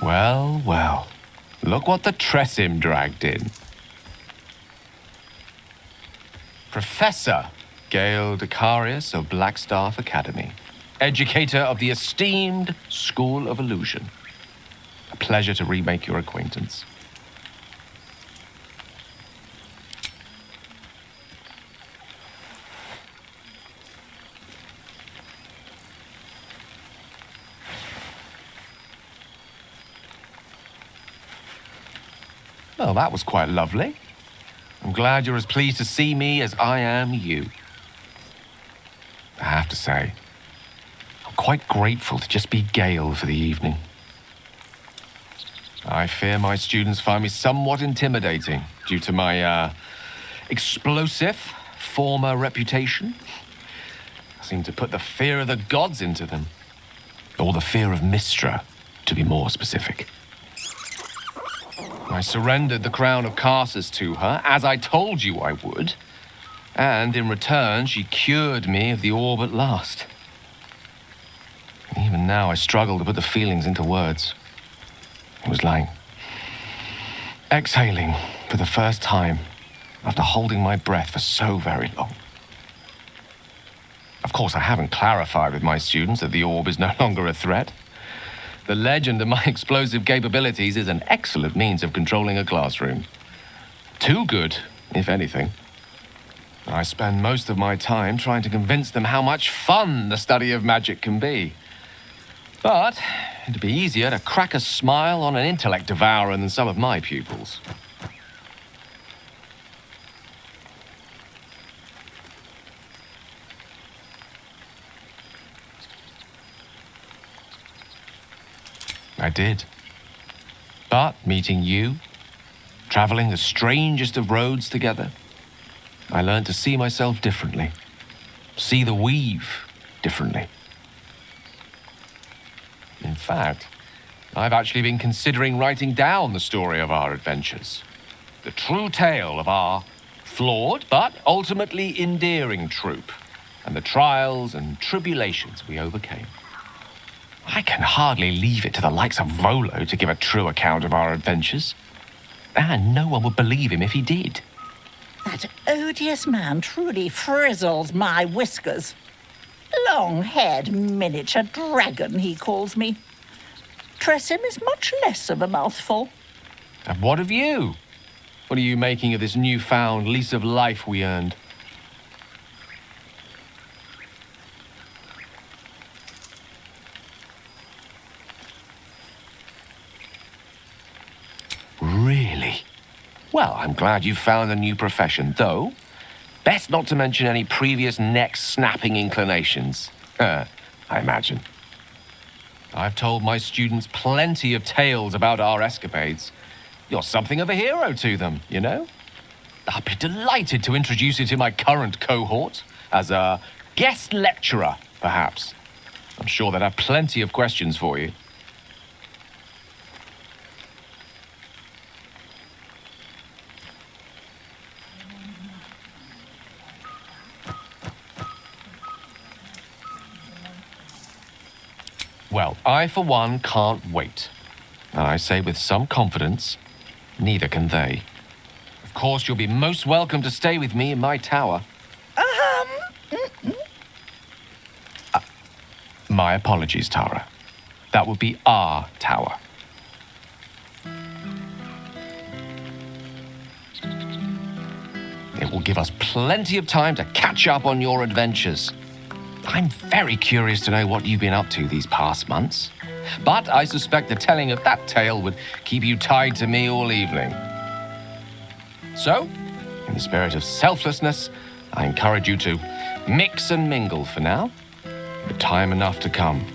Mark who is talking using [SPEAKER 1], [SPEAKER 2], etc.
[SPEAKER 1] Well, well. Look what the Tressim dragged in. Professor Gale Decarius of Blackstaff Academy, educator of the esteemed School of Illusion. A pleasure to remake your acquaintance. Well, that was quite lovely. I'm glad you're as pleased to see me as I am you. I have to say, I'm quite grateful to just be Gale for the evening. I fear my students find me somewhat intimidating due to my, explosive former reputation. I seem to put the fear of the gods into them. Or the fear of Mystra, to be more specific. I surrendered the crown of Carsus to her, as I told you I would. And in return, she cured me of the orb at last. Even now, I struggle to put the feelings into words. It was like exhaling for the first time after holding my breath for so very long. Of course, I haven't clarified with my students that the orb is no longer a threat. The legend of my explosive capabilities is an excellent means of controlling a classroom. Too good, if anything. I spend most of my time trying to convince them how much fun the study of magic can be. But it'd be easier to crack a smile on an intellect devourer than some of my pupils. I did. But meeting you, traveling the strangest of roads together, I learned to see myself differently. See the weave differently. In fact, I've actually been considering writing down the story of our adventures. The true tale of our flawed but ultimately endearing troupe, and the trials and tribulations we overcame. I can hardly leave it to the likes of Volo to give a true account of our adventures. And no one would believe him if he did.
[SPEAKER 2] That odious man truly frizzles my whiskers. Long-haired miniature dragon, he calls me. Tressim is much less of a mouthful.
[SPEAKER 1] And what of you? What are you making of this newfound lease of life we earned? Really? Well, I'm glad you found a new profession, though. Best not to mention any previous neck-snapping inclinations. I imagine. I've told my students plenty of tales about our escapades. You're something of a hero to them, you know? I'd be delighted to introduce you to my current cohort as a guest lecturer, perhaps. I'm sure they'd have plenty of questions for you. Well, I, for one, can't wait. And I say with some confidence, neither can they. Of course, you'll be most welcome to stay with me in my tower. My apologies, Tara. That would be our tower. It will give us plenty of time to catch up on your adventures. I'm very curious to know what you've been up to these past months. But I suspect the telling of that tale would keep you tied to me all evening. So, in the spirit of selflessness, I encourage you to mix and mingle for now, with time enough to come.